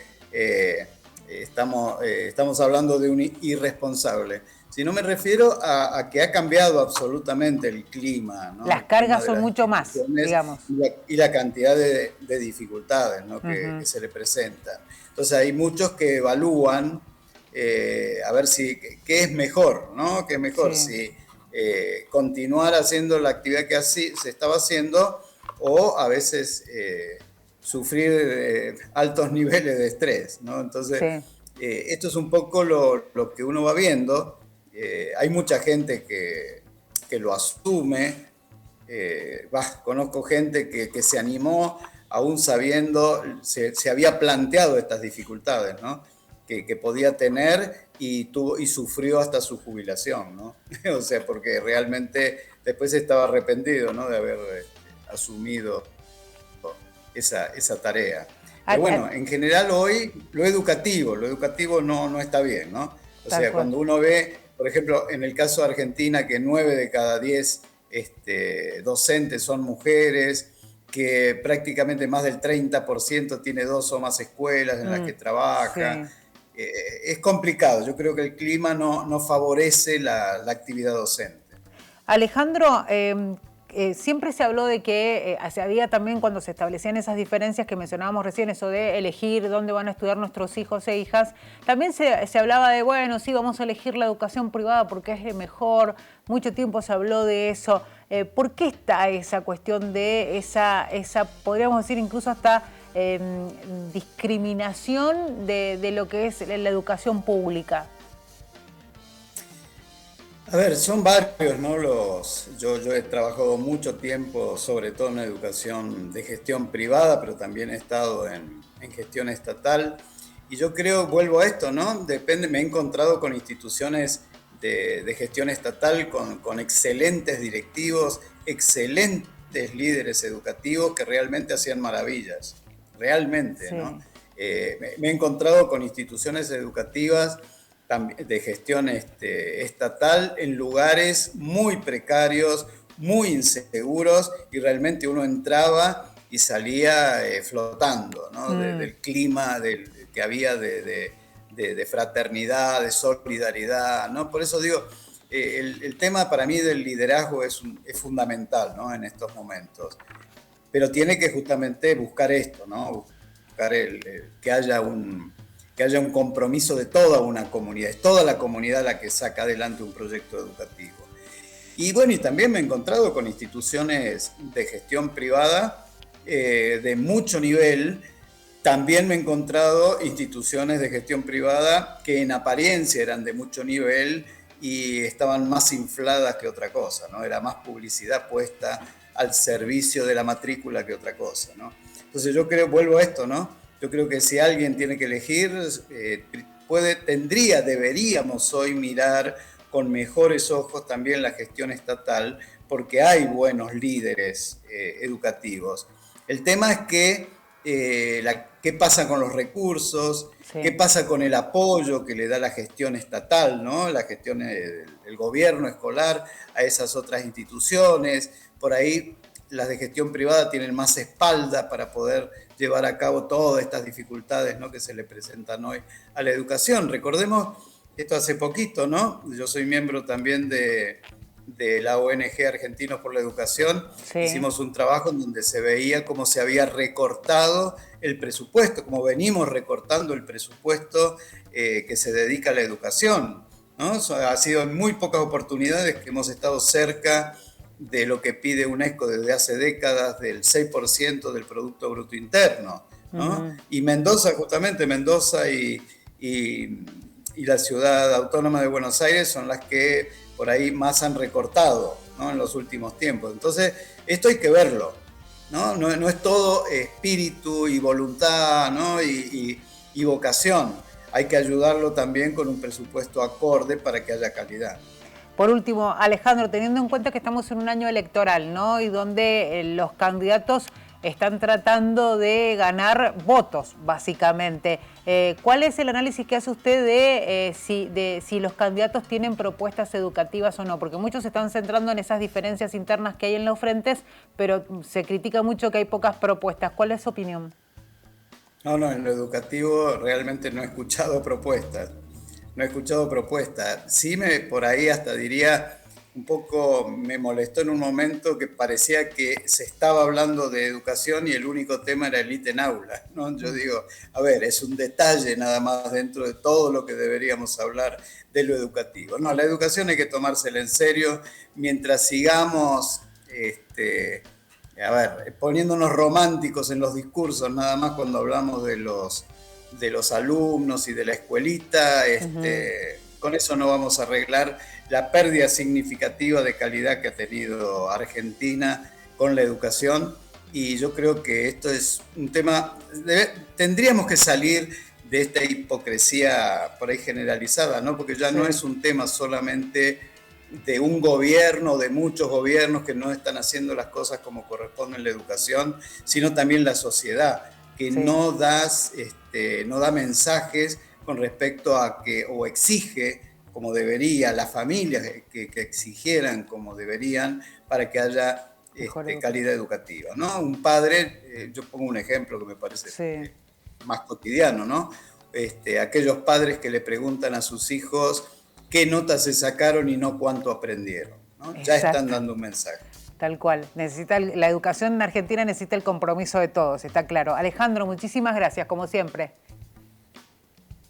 estamos hablando de un irresponsable, sino me refiero a que ha cambiado absolutamente el clima, ¿no? Las cargas son mucho más, digamos. Y la cantidad de dificultades, ¿no? que se le presentan. Entonces hay muchos que evalúan a ver qué es mejor, ¿no? ¿Qué es mejor? Si continuar haciendo la actividad que así se estaba haciendo o a veces sufrir altos niveles de estrés, ¿no? Entonces, esto es un poco lo que uno va viendo. Hay mucha gente que lo asume. Conozco gente que se animó aún sabiendo, se había planteado estas dificultades, ¿no? Que podía tener y sufrió hasta su jubilación, ¿no? O sea, porque realmente después estaba arrepentido, ¿no? De haber asumido esa tarea. Pero bueno, en general hoy lo educativo no está bien, ¿no? O sea, cuando uno ve, por ejemplo, en el caso de Argentina, que 9 de cada 10 docentes son mujeres, que prácticamente más del 30% tiene 2 o más escuelas en las que trabaja. Es complicado, yo creo que el clima no favorece la actividad docente. Alejandro, siempre se habló de que se había también cuando se establecían esas diferencias que mencionábamos recién, eso de elegir dónde van a estudiar nuestros hijos e hijas, también se hablaba de, bueno, sí, vamos a elegir la educación privada porque es mejor, mucho tiempo se habló de eso. ¿Por qué está esa cuestión de esa podríamos decir incluso hasta discriminación de lo que es la educación pública? A ver, son varios, ¿no? Yo he trabajado mucho tiempo, sobre todo en educación de gestión privada, pero también he estado en gestión estatal. Y yo creo, vuelvo a esto, ¿no? Depende, me he encontrado con instituciones de gestión estatal, con excelentes directivos, excelentes líderes educativos que realmente hacían maravillas, realmente, sí. ¿No? Me he encontrado con instituciones educativas de gestión estatal en lugares muy precarios, muy inseguros, y realmente uno entraba y salía flotando, ¿no? Del clima que había de fraternidad, de solidaridad, ¿no? Por eso digo, el tema para mí del liderazgo es fundamental, ¿no? En estos momentos. Pero tiene que justamente buscar esto, ¿no? Buscar que haya un compromiso de toda una comunidad. Es toda la comunidad la que saca adelante un proyecto educativo. Y bueno, y también me he encontrado con instituciones de gestión privada de mucho nivel. También me he encontrado instituciones de gestión privada que en apariencia eran de mucho nivel y estaban más infladas que otra cosa, ¿no? Era más publicidad puesta al servicio de la matrícula que otra cosa, ¿no? Entonces yo creo, vuelvo a esto, ¿no? Yo creo que si alguien tiene que elegir, deberíamos hoy mirar con mejores ojos también la gestión estatal, porque hay buenos líderes educativos. El tema es que qué pasa con los recursos, sí. Qué pasa con el apoyo que le da la gestión estatal, ¿no? La gestión del gobierno escolar a esas otras instituciones. Por ahí las de gestión privada tienen más espalda para poder llevar a cabo todas estas dificultades, ¿no? Que se le presentan hoy a la educación. Recordemos esto hace poquito, ¿no? Yo soy miembro también de la ONG Argentinos por la Educación. Sí. Hicimos un trabajo en donde se veía cómo se había recortado el presupuesto, cómo venimos recortando el presupuesto que se dedica a la educación, ¿no? Ha sido en muy pocas oportunidades que hemos estado cerca de lo que pide UNESCO desde hace décadas, del 6% del Producto Bruto Interno, ¿no? Y Mendoza, justamente Mendoza y la Ciudad Autónoma de Buenos Aires son las que por ahí más han recortado, ¿no? En los últimos tiempos. Entonces, esto hay que verlo, ¿no? No es todo espíritu y voluntad, ¿no? y vocación. Hay que ayudarlo también con un presupuesto acorde para que haya calidad. Por último, Alejandro, teniendo en cuenta que estamos en un año electoral, ¿no? Y donde los candidatos están tratando de ganar votos, básicamente. ¿Cuál es el análisis que hace usted de si los candidatos tienen propuestas educativas o no? Porque muchos se están centrando en esas diferencias internas que hay en los frentes, pero se critica mucho que hay pocas propuestas. ¿Cuál es su opinión? No, en lo educativo realmente no he escuchado propuestas. No he escuchado propuestas. Sí, por ahí hasta diría, un poco me molestó en un momento que parecía que se estaba hablando de educación y el único tema era el ítem aula, ¿no? Yo digo, a ver, es un detalle nada más dentro de todo lo que deberíamos hablar de lo educativo. No, la educación hay que tomársela en serio mientras sigamos, poniéndonos románticos en los discursos, nada más cuando hablamos de los alumnos y de la escuelita, con eso no vamos a arreglar la pérdida significativa de calidad que ha tenido Argentina con la educación, y yo creo que esto es un tema, tendríamos que salir de esta hipocresía por ahí generalizada, ¿no? Porque ya no es un tema solamente de un gobierno, de muchos gobiernos que no están haciendo las cosas como corresponde en la educación, sino también la sociedad, que no da mensajes con respecto a que, o exige como debería, las familias que exigieran como deberían para que haya calidad educativa, ¿no? Un padre, yo pongo un ejemplo que me parece más cotidiano, ¿no? Aquellos padres que le preguntan a sus hijos qué notas se sacaron y no cuánto aprendieron, ¿no? Ya están dando un mensaje. Tal cual. La educación en Argentina necesita el compromiso de todos, está claro. Alejandro, muchísimas gracias, como siempre.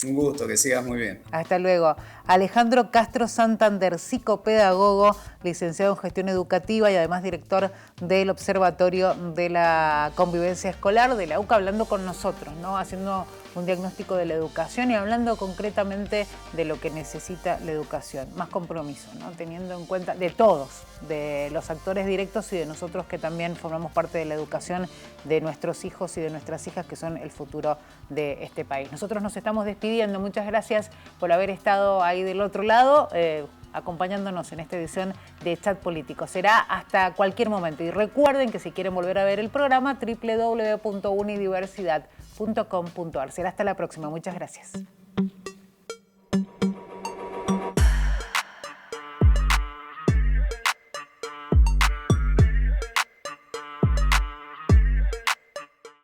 Un gusto, que sigas muy bien. Hasta luego. Alejandro Castro Santander, psicopedagogo, licenciado en gestión educativa y además director del Observatorio de la Convivencia Escolar de la UCA, hablando con nosotros, ¿no? Haciendo un diagnóstico de la educación y hablando concretamente de lo que necesita la educación. Más compromiso, ¿no? Teniendo en cuenta de todos, de los actores directos y de nosotros que también formamos parte de la educación de nuestros hijos y de nuestras hijas, que son el futuro de este país. Nosotros nos estamos despidiendo. Muchas gracias por haber estado ahí del otro lado, acompañándonos en esta edición de Chat Político. Será hasta cualquier momento. Y recuerden que si quieren volver a ver el programa, www.unidiversidad.com.ar. Será hasta la próxima. Muchas gracias.